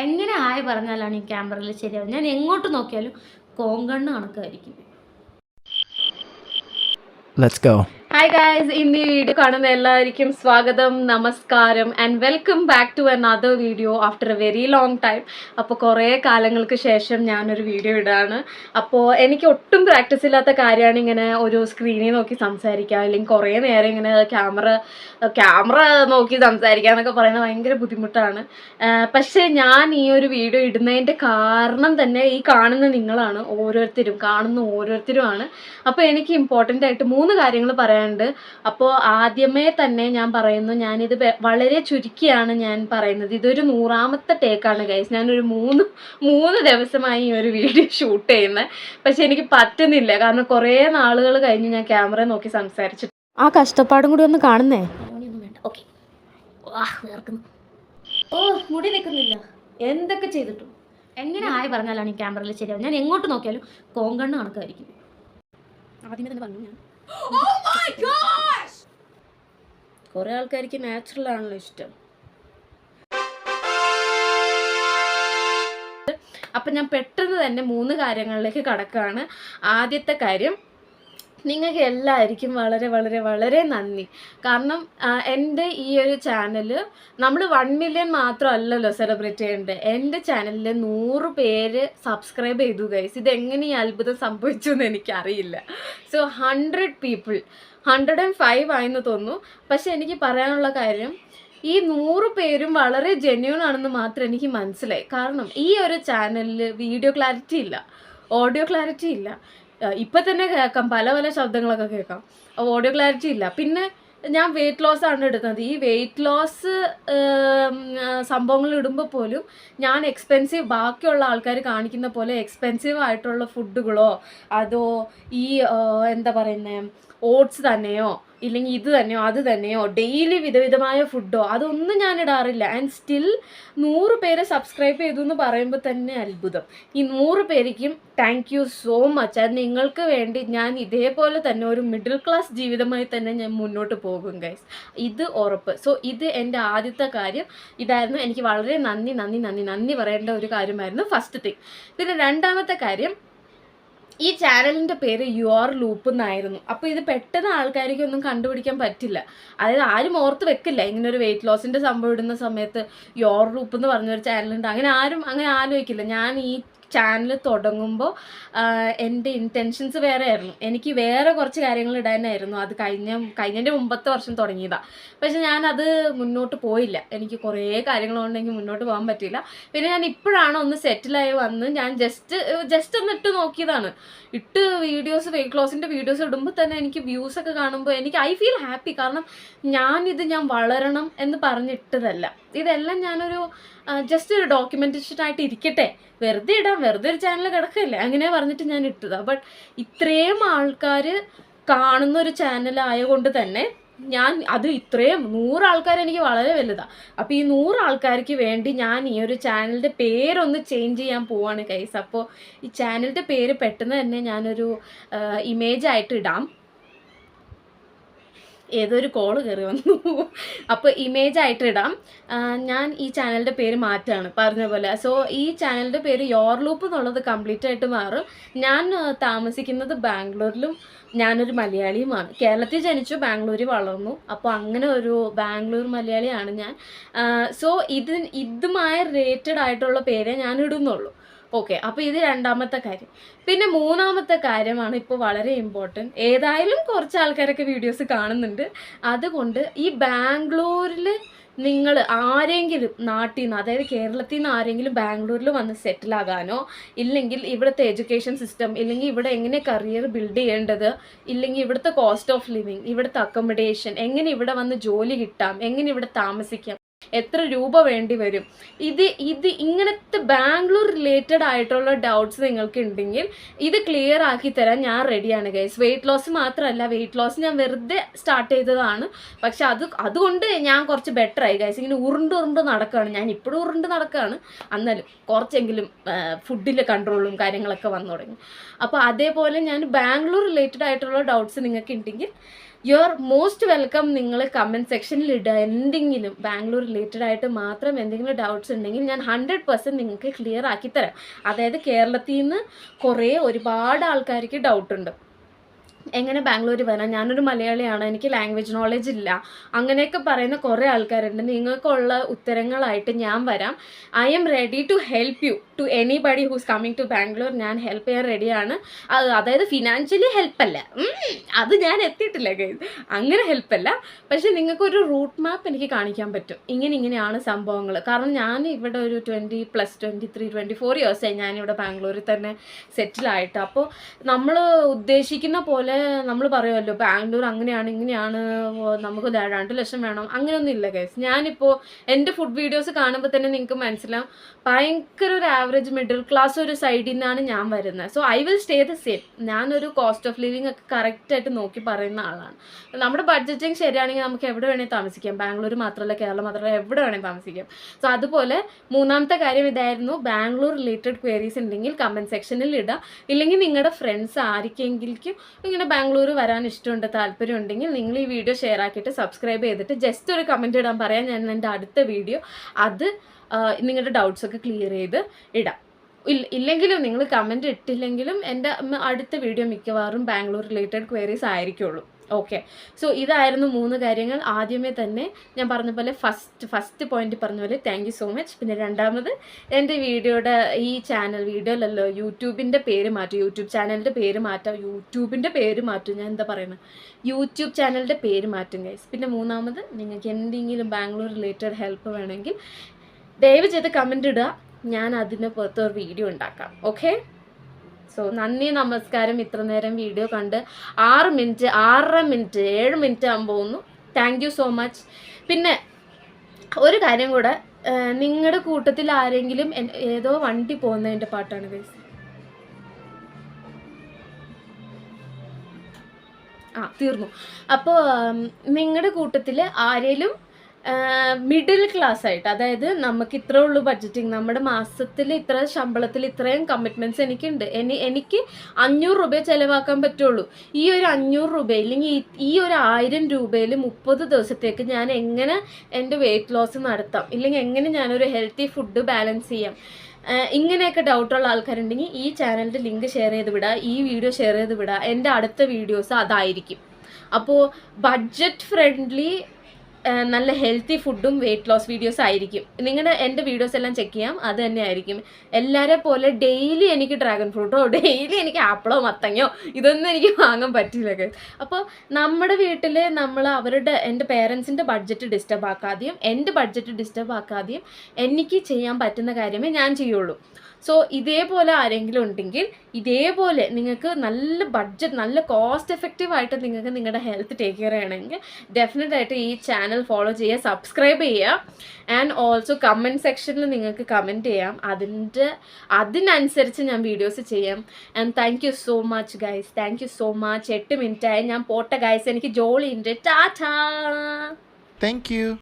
എങ്ങനെ ആയി പറഞ്ഞാലാണ് ഈ ക്യാമറയിൽ ശരിയാവും. ഞാൻ എങ്ങോട്ട് നോക്കിയാലും കോങ്കണ്ണ് കണക്കായിരിക്കും. Let's go. ഹായ് ഗായ്സ്, ഇന്ന് ഈ വീഡിയോ കാണുന്ന എല്ലാവർക്കും സ്വാഗതം, നമസ്കാരം and welcome back to another video after a very long time. അപ്പോൾ കുറേ കാലങ്ങൾക്ക് ശേഷം ഞാനൊരു വീഡിയോ ഇടാണ്. അപ്പോൾ എനിക്ക് ഒട്ടും പ്രാക്ടീസ് ഇല്ലാത്ത കാര്യമാണ് ഇങ്ങനെ ഒരു സ്ക്രീനിൽ നോക്കി സംസാരിക്കുക, അല്ലെങ്കിൽ കുറേ നേരം ഇങ്ങനെ ക്യാമറ നോക്കി സംസാരിക്കുക എന്നൊക്കെ പറയുന്നത് ഭയങ്കര ബുദ്ധിമുട്ടാണ്. പക്ഷേ ഞാൻ ഈ ഒരു വീഡിയോ ഇടുന്നതിൻ്റെ കാരണം തന്നെ ഈ കാണുന്ന നിങ്ങളാണ്, കാണുന്ന ഓരോരുത്തരുമാണ്. അപ്പോൾ എനിക്ക് ഇമ്പോർട്ടൻ്റ് ആയിട്ട് 3 കാര്യങ്ങൾ പറയാനുണ്ട്. അപ്പോൾ ആദ്യമേ തന്നെ ഞാൻ പറയുന്നു, ഞാനിത് വളരെ ചുരുക്കിയാണ് ഞാൻ പറയുന്നത്. ഇതൊരു 100ാമത്തെ ടേക്കാണ് ഗൈസ്. ഞാനൊരു മൂന്ന് ദിവസമായി ഈ ഒരു വീഡിയോ ഷൂട്ട് ചെയ്യുന്നത്. പക്ഷെ എനിക്ക് പറ്റുന്നില്ല, കാരണം കുറേ നാളുകൾ കഴിഞ്ഞ് ഞാൻ ക്യാമറ നോക്കി സംസാരിച്ചിട്ട് ആ കഷ്ടപ്പാടും കൂടി ഒന്ന് കാണുന്നേ. ഓക്കെ, മുടി നിൽക്കുന്നില്ല, എന്തൊക്കെ ചെയ്തിട്ടും എങ്ങനെ ആയി പറഞ്ഞാലാണ് ഈ ക്യാമറയിൽ ശരിയാവും. ഞാൻ എങ്ങോട്ട് നോക്കിയാലും കോങ്കണ്ണ് കണക്കായിരിക്കും. ആദ്യമേ തന്നെ പറഞ്ഞു ഞാൻ. കുറെ ആൾക്കാർക്ക് നാച്ചുറൽ ആണല്ലോ ഇഷ്ടം. അപ്പൊ ഞാൻ പെട്ടെന്ന് തന്നെ 3 കാര്യങ്ങളിലേക്ക് കടക്കുകയാണ്. ആദ്യത്തെ കാര്യം, നിങ്ങൾക്ക് എല്ലാവർക്കും വളരെ വളരെ വളരെ നന്ദി. കാരണം എൻ്റെ ഈ ഒരു ചാനൽ നമ്മൾ 1 മില്യൺ മാത്രമല്ലല്ലോ സെലിബ്രേറ്റ് ചെയ്യേണ്ടത്. എൻ്റെ ചാനലിൽ 100 പേര് സബ്സ്ക്രൈബ് ചെയ്തു ഗൈസ്. ഇതെങ്ങനെ ഈ അത്ഭുതം സംഭവിച്ചു എന്ന് എനിക്കറിയില്ല. സോ 100 പീപ്പിൾ, 105 ആയെന്ന് തോന്നുന്നു. പക്ഷെ എനിക്ക് പറയാനുള്ള കാര്യം, ഈ 100 പേരും വളരെ ജെന്യൂൺ ആണെന്ന് മാത്രം എനിക്ക് മനസ്സിലായി. കാരണം ഈ ഒരു ചാനലിൽ വീഡിയോ ക്ലാരിറ്റി ഇല്ല, ഓഡിയോ ക്ലാരിറ്റി ഇല്ല. ഇപ്പം തന്നെ കേൾക്കാം, പല പല ശബ്ദങ്ങളൊക്കെ കേൾക്കാം, ഓഡിയോ ക്ലാരിറ്റി ഇല്ല. പിന്നെ ഞാൻ വെയിറ്റ് ലോസ് ആണ് ഇടുന്നത്. ഈ വെയിറ്റ് ലോസ് സംഭവങ്ങൾ ഇടുമ്പോൾ പോലും ഞാൻ എക്സ്പെൻസീവ്, ബാക്കിയുള്ള ആൾക്കാർ കാണിക്കുന്ന പോലെ എക്സ്പെൻസീവ് ആയിട്ടുള്ള ഫുഡുകളോ അതോ ഈ എന്താ പറയുന്നത് ഓട്സ് തന്നെയോ ഇല്ലെങ്കിൽ ഇത് തന്നെയോ അത് തന്നെയോ ഡെയിലി വിധവിധമായ ഫുഡോ അതൊന്നും ഞാൻ ഇടാറില്ല. ആൻഡ് സ്റ്റിൽ 100 പേരെ സബ്സ്ക്രൈബ് ചെയ്തു എന്ന് പറയുമ്പോൾ തന്നെ അത്ഭുതം. ഈ 100 പേർക്കും താങ്ക് യു സോ മച്ച്. അത് നിങ്ങൾക്ക് വേണ്ടി ഞാൻ ഇതേപോലെ തന്നെ ഒരു മിഡിൽ ക്ലാസ് ജീവിതമായി തന്നെ ഞാൻ മുന്നോട്ട് പോകും ഗൈസ്, ഇത് ഉറപ്പ്. സോ ഇത് എൻ്റെ ആദ്യത്തെ കാര്യം ഇതായിരുന്നു. എനിക്ക് വളരെ നന്ദി പറയേണ്ട ഒരു കാര്യമായിരുന്നു ഫസ്റ്റ് തിങ്. പിന്നെ രണ്ടാമത്തെ കാര്യം, ഈ ചാനലിൻ്റെ പേര് യുവർ ലൂപ്പ് എന്നായിരുന്നു. അപ്പോൾ ഇത് പെട്ടെന്ന് ആൾക്കാർക്ക് ഒന്നും കണ്ടുപിടിക്കാൻ പറ്റില്ല. അതായത് ആരും ഓർത്ത് വെക്കില്ല, ഇങ്ങനെ ഒരു വെയിറ്റ് ലോസിൻ്റെ സംഭവം ഇടുന്ന സമയത്ത് യുവർ ലൂപ്പ് എന്ന് പറഞ്ഞൊരു ചാനലുണ്ട്, അങ്ങനെ ആലോചിക്കില്ല. ഞാൻ ഈ ചാനൽ തുടങ്ങുമ്പോൾ എൻ്റെ ഇൻറ്റൻഷൻസ് വേറെ ആയിരുന്നു. എനിക്ക് വേറെ കുറച്ച് കാര്യങ്ങൾ ഇടാനായിരുന്നു. അത് കഴിഞ്ഞതിൻ്റെ മുമ്പത്തെ വർഷം തുടങ്ങിയതാണ്. പക്ഷെ ഞാനത് മുന്നോട്ട് പോയില്ല. എനിക്ക് കുറേ കാര്യങ്ങളുകൊണ്ട് എനിക്ക് മുന്നോട്ട് പോകാൻ പറ്റിയില്ല. പിന്നെ ഞാൻ ഇപ്പോഴാണ് ഒന്ന് സെറ്റിലായി വന്ന് ഞാൻ ജസ്റ്റ് ഒന്ന് ഇട്ട് നോക്കിയതാണ്. വീഡിയോസ്, വെയിറ്റ് ലോസിൻ്റെ വീഡിയോസ് ഇടുമ്പോൾ തന്നെ എനിക്ക് വ്യൂസൊക്കെ കാണുമ്പോൾ ഐ ഫീൽ ഹാപ്പി. കാരണം ഞാൻ വളരണം എന്ന് പറഞ്ഞിട്ടതല്ല. ഇതെല്ലാം ഞാനൊരു ജസ്റ്റ് ഒരു ഡോക്യുമെൻറ്റേഷനായിട്ട് ഇരിക്കട്ടെ, വെറുതെ ഇടാം, വെറുതെ ഒരു ചാനൽ കിടക്കില്ലേ, അങ്ങനെ പറഞ്ഞിട്ട് ഞാൻ ഇട്ടതാണ്. ബട്ട് ഇത്രയും ആൾക്കാർ കാണുന്ന ഒരു ചാനലായതുകൊണ്ട് തന്നെ അത് ഇത്രയും 100 ആൾക്കാർ എനിക്ക് വളരെ വലുതാണ്. അപ്പോൾ ഈ 100 ആൾക്കാർക്ക് വേണ്ടി ഞാൻ ഈ ഒരു ചാനലിൻ്റെ പേരൊന്ന് ചേഞ്ച് ചെയ്യാൻ പോവാണ് ഗൈസ്. അപ്പോൾ ഈ ചാനലിൻ്റെ പേര് പെട്ടെന്ന് തന്നെ ഞാനൊരു ഇമേജായിട്ട് ഇടാം. ഏതൊരു കോള് കയറി വന്നു. അപ്പോൾ ഇമേജായിട്ട് ഇടാം. ഞാൻ ഈ ചാനലിൻ്റെ പേര് മാറ്റാണ് പറഞ്ഞ പോലെ. സോ ഈ ചാനലിൻ്റെ പേര് യോർ ലൂപ്പ് എന്നുള്ളത് കംപ്ലീറ്റ് ആയിട്ട് മാറും. ഞാൻ താമസിക്കുന്നത് ബാംഗ്ലൂരിലും, ഞാനൊരു മലയാളിയുമാണ്. കേരളത്തിൽ ജനിച്ചു, ബാംഗ്ലൂരിൽ വളർന്നു. അപ്പോൾ അങ്ങനെ ഒരു ബാംഗ്ലൂർ മലയാളിയാണ് ഞാൻ. സോ ഇതുമായി റിലേറ്റഡ് ആയിട്ടുള്ള പേരേ ഞാൻ ഇടുന്നുള്ളൂ. ഓക്കെ, അപ്പോൾ ഇത് രണ്ടാമത്തെ കാര്യം. പിന്നെ മൂന്നാമത്തെ കാര്യമാണ് ഇപ്പോൾ വളരെ ഇമ്പോർട്ടൻറ്റ്. ഏതായാലും കുറച്ച് ആൾക്കാരൊക്കെ വീഡിയോസ് കാണുന്നുണ്ട്. അതുകൊണ്ട് ഈ ബാംഗ്ലൂരിൽ നിങ്ങൾ ആരെങ്കിലും നാട്ടിൽ നിന്ന്, അതായത് കേരളത്തിൽ നിന്ന് ആരെങ്കിലും ബാംഗ്ലൂരിൽ വന്ന് സെറ്റിലാകാനോ, ഇല്ലെങ്കിൽ ഇവിടുത്തെ എഡ്യൂക്കേഷൻ സിസ്റ്റം, ഇല്ലെങ്കിൽ ഇവിടെ എങ്ങനെ കരിയർ ബിൽഡ് ചെയ്യേണ്ടത്, ഇല്ലെങ്കിൽ ഇവിടുത്തെ കോസ്റ്റ് ഓഫ് ലിവിങ്, ഇവിടുത്തെ അക്കോമഡേഷൻ, എങ്ങനെ ഇവിടെ വന്ന് ജോലി കിട്ടാം, എങ്ങനെ ഇവിടെ താമസിക്കാം, എത്ര രൂപ വേണ്ടി വരും, ഇങ്ങനത്തെ ബാംഗ്ലൂർ റിലേറ്റഡ് ആയിട്ടുള്ള ഡൗട്ട്സ് നിങ്ങൾക്ക് ഉണ്ടെങ്കിൽ ഇത് ക്ലിയർ ആക്കി തരാൻ ഞാൻ റെഡിയാണ് ഗൈസ്. വെയിറ്റ് ലോസ് മാത്രമല്ല, വെയിറ്റ് ലോസ് ഞാൻ വെറുതെ സ്റ്റാർട്ട് ചെയ്തതാണ്. പക്ഷെ അതുകൊണ്ട് ഞാൻ കുറച്ച് ബെറ്റർ ആയി ഗൈസ്. ഇങ്ങനെ ഉരുണ്ട് നടക്കുകയാണ്. ഞാൻ ഇപ്പോഴും ഉരുണ്ട് നടക്കുകയാണ്, എന്നാലും കുറച്ചെങ്കിലും ഫുഡിൻ്റെ കൺട്രോളും കാര്യങ്ങളൊക്കെ വന്നു തുടങ്ങി. അപ്പോൾ അതേപോലെ ഞാൻ ബാംഗ്ലൂർ റിലേറ്റഡ് ആയിട്ടുള്ള ഡൗട്ട്സ് നിങ്ങൾക്ക് ഉണ്ടെങ്കിൽ യു ആർ മോസ്റ്റ് വെൽക്കം. നിങ്ങൾ കമൻറ്റ് സെക്ഷനിൽ ഇടുക. എന്തെങ്കിലും ബാംഗ്ലൂർ റിലേറ്റഡ് ആയിട്ട് മാത്രം എന്തെങ്കിലും ഡൗട്ട്സ് ഉണ്ടെങ്കിൽ ഞാൻ 100% നിങ്ങൾക്ക് ക്ലിയർ ആക്കി തരാം. അതായത് കേരളത്തിൽ നിന്ന് ഒരുപാട് ആൾക്കാർക്ക് ഡൗട്ടുണ്ട്, എങ്ങനെ ബാംഗ്ലൂർ വരാം, ഞാനൊരു മലയാളിയാണ്, എനിക്ക് ലാംഗ്വേജ് നോളജ് ഇല്ല, അങ്ങനെയൊക്കെ പറയുന്ന കുറേ ആൾക്കാരുണ്ട്. നിങ്ങൾക്കുള്ള ഉത്തരങ്ങളായിട്ട് ഞാൻ വരാം. I'm ready to help you to anybody who's coming to Bangalore. ഞാൻ ഹെൽപ്പ് ചെയ്യാൻ റെഡിയാണ്. അതായത് ഫിനാൻഷ്യലി ഹെൽപ്പല്ല, അത് ഞാൻ എത്തിയിട്ടില്ല ഗൈസ്, അങ്ങനെ ഹെൽപ്പല്ല. പക്ഷെ നിങ്ങൾക്കൊരു റൂട്ട് മാപ്പ് എനിക്ക് കാണിക്കാൻ പറ്റും, ഇങ്ങനെയാണ് സംഭവങ്ങൾ. കാരണം ഞാൻ ഇവിടെ ഒരു 23-24 ഇയേഴ്സായി ഞാനിവിടെ ബാംഗ്ലൂരിൽ തന്നെ സെറ്റിലായിട്ട്. അപ്പോൾ നമ്മൾ ഉദ്ദേശിക്കുന്ന പോലെ നമ്മൾ പറയുമല്ലോ ബാംഗ്ലൂർ അങ്ങനെയാണ് ഇങ്ങനെയാണ്, നമുക്ക് 2 ലക്ഷം വേണം, അങ്ങനെയൊന്നും ഇല്ല ഗൈസ്. ഞാനിപ്പോൾ എൻ്റെ ഫുഡ് വീഡിയോസ് കാണുമ്പോൾ തന്നെ നിങ്ങൾക്ക് മനസ്സിലാവും, ഭയങ്കര ഒരു ആവറേജ് മിഡിൽ ക്ലാസ് ഒരു സൈഡിൽ നിന്നാണ് ഞാൻ വരുന്നത്. So I will stay the same. ഞാനൊരു കോസ്റ്റ് ഓഫ് ലിവിങ് ഒക്കെ കറക്റ്റായിട്ട് നോക്കി പറയുന്ന ആളാണ്. നമ്മുടെ ബഡ്ജറ്റിങ് ശരിയാണെങ്കിൽ നമുക്ക് എവിടെ വേണമെങ്കിൽ താമസിക്കാം. ബാംഗ്ലൂർ മാത്രമല്ല, കേരളം മാത്രമല്ല, എവിടെ വേണമെങ്കിൽ താമസിക്കാം. സോ അതുപോലെ മൂന്നാമത്തെ കാര്യം ഇതായിരുന്നു. ബാംഗ്ലൂർ റിലേറ്റഡ് ക്വയറീസ് ഉണ്ടെങ്കിൽ കമൻറ്റ് സെക്ഷനിൽ ഇടുക. ഇല്ലെങ്കിൽ നിങ്ങളുടെ ഫ്രണ്ട്സ് ആർക്കെങ്കിലും ഇങ്ങനെ ബാംഗ്ലൂർ വരാൻ ഇഷ്ടമുണ്ട്, താല്പര്യം ഉണ്ടെങ്കിൽ നിങ്ങൾ ഈ വീഡിയോ ഷെയർ ആക്കിയിട്ട് സബ്സ്ക്രൈബ് ചെയ്തിട്ട് ജസ്റ്റ് ഒരു കമൻറ്റ് ഇടാൻ പറയാം. ഞാൻ എൻ്റെ അടുത്ത വീഡിയോ അത് നിങ്ങളുടെ ഡൗട്ട്സൊക്കെ ക്ലിയർ ചെയ്ത് ഇടാം. ഇല്ലെങ്കിലും നിങ്ങൾ കമൻറ്റ് ഇട്ടില്ലെങ്കിലും എൻ്റെ അടുത്ത വീഡിയോ മിക്കവാറും ബാംഗ്ലൂർ റിലേറ്റഡ് ക്വയറീസ് ആയിരിക്കുള്ളൂ. ഓക്കെ, സോ ഇതായിരുന്നു 3 കാര്യങ്ങൾ. ആദ്യമേ തന്നെ ഞാൻ പറഞ്ഞ പോലെ ഫസ്റ്റ് പോയിന്റ് പറഞ്ഞ പോലെ താങ്ക് യു സോ മച്ച്. പിന്നെ രണ്ടാമത് എൻ്റെ വീഡിയോയുടെ ഈ ചാനൽ വീഡിയോയിലല്ലോ യൂട്യൂബിൻ്റെ പേര് മാറ്റും, യൂട്യൂബ് ചാനലിൻ്റെ പേര് മാറ്റാം, യൂട്യൂബിൻ്റെ പേര് മാറ്റും, ഞാൻ എന്താ പറയുന്നത്, യൂട്യൂബ് ചാനലിൻ്റെ പേര് മാറ്റും ഗൈസ്. പിന്നെ മൂന്നാമത് നിങ്ങൾക്ക് എന്തെങ്കിലും ബാംഗ്ലൂർ റിലേറ്റഡ് ഹെൽപ്പ് വേണമെങ്കിൽ ദയവ് ചെയ്ത് കമൻറ്റ് ഇടുക, ഞാൻ അതിനെ പുറത്തൊരു വീഡിയോ ഉണ്ടാക്കാം. ഓക്കെ, സോ നന്ദി, നമസ്കാരം. ഇത്ര നേരം വീഡിയോ കണ്ട് 6 മിനിറ്റ് 6.5 മിനിറ്റ് 7 മിനിറ്റ് ആകാൻ പോകുന്നു. Thank you so much. പിന്നെ ഒരു കാര്യം കൂടെ, നിങ്ങളുടെ കൂട്ടത്തിൽ ആരെങ്കിലും ഏതോ വണ്ടി പോകുന്നതിൻ്റെ പാട്ടാണ് ഗൈസ്. തീർന്നു. അപ്പോൾ നിങ്ങളുടെ കൂട്ടത്തിൽ ആരെങ്കിലും മിഡിൽ ക്ലാസ് ആയിട്ട്, അതായത് നമുക്ക് ഇത്ര ഉള്ളൂ ബഡ്ജറ്റിങ്, നമ്മുടെ മാസത്തിൽ ഇത്ര ശമ്പളത്തിൽ ഇത്രയും കമ്മിറ്റ്മെൻറ്റ്സ് എനിക്കുണ്ട്, എനിക്ക് 500 രൂപ ചിലവാക്കാൻ പറ്റുള്ളൂ. ഈ ഒരു 500 രൂപ ഇല്ലെങ്കിൽ ഈ ഒരു 1000 രൂപയിൽ 30 ദിവസത്തേക്ക് ഞാൻ എങ്ങനെ എൻ്റെ വെയിറ്റ് ലോസ് നടത്താം, ഇല്ലെങ്കിൽ എങ്ങനെ ഞാനൊരു ഹെൽത്തി ഫുഡ് ബാലൻസ് ചെയ്യാം, ഇങ്ങനെയൊക്കെ ഡൗട്ടുള്ള ആൾക്കാരുണ്ടെങ്കിൽ ഈ ചാനലിൻ്റെ ലിങ്ക് ഷെയർ ചെയ്ത് വിടുക, ഈ വീഡിയോ ഷെയർ ചെയ്ത് വിടുക. എൻ്റെ അടുത്ത വീഡിയോസ് അതായിരിക്കും. അപ്പോൾ ബഡ്ജറ്റ് ഫ്രണ്ട്ലി നല്ല ഹെൽത്തി ഫുഡും വെയിറ്റ് ലോസ് വീഡിയോസ് ആയിരിക്കും. എൻ്റെ വീഡിയോസ് എല്ലാം ചെക്ക് ചെയ്യാം, അത് തന്നെ ആയിരിക്കും. എല്ലാവരെ പോലെ ഡെയിലി എനിക്ക് ഡ്രാഗൺ ഫ്രൂട്ടോ ഡെയിലി എനിക്ക് ആപ്പിളോ മത്തങ്ങയോ ഇതൊന്നും എനിക്ക് വാങ്ങാൻ പറ്റില്ല. അപ്പോൾ നമ്മുടെ വീട്ടിൽ നമ്മൾ എൻ്റെ പേരൻസിൻ്റെ ബഡ്ജറ്റ് ഡിസ്റ്റർബ് ആക്കാതെയും എൻ്റെ ബഡ്ജറ്റ് ഡിസ്റ്റർബ് ആക്കാതെയും എനിക്ക് ചെയ്യാൻ പറ്റുന്ന കാര്യമേ ഞാൻ ചെയ്യുള്ളൂ. സോ ഇതേപോലെ ആരെങ്കിലും ഉണ്ടെങ്കിൽ, ഇതേപോലെ നിങ്ങൾക്ക് നല്ല ബഡ്ജറ്റ് നല്ല കോസ്റ്റ് എഫക്റ്റീവായിട്ട് നിങ്ങൾക്ക് നിങ്ങളുടെ ഹെൽത്ത് ടേക്ക് കെയർ ചെയ്യണമെങ്കിൽ ഡെഫിനറ്റായിട്ട് ഈ ചാനൽ ഫോളോ ചെയ്യുക, സബ്സ്ക്രൈബ് ചെയ്യുക. ആൻഡ് ഓൾസോ കമൻറ്റ് സെക്ഷനിൽ നിങ്ങൾക്ക് കമൻറ്റ് ചെയ്യാം, അതിനനുസരിച്ച് ഞാൻ വീഡിയോസ് ചെയ്യാം. And thank you so much guys, thank you so much. 8 മിനിറ്റായി, ഞാൻ പോട്ടെ ഗൈസ്, എനിക്ക് ജോലിയുണ്ട്. Tata, thank you.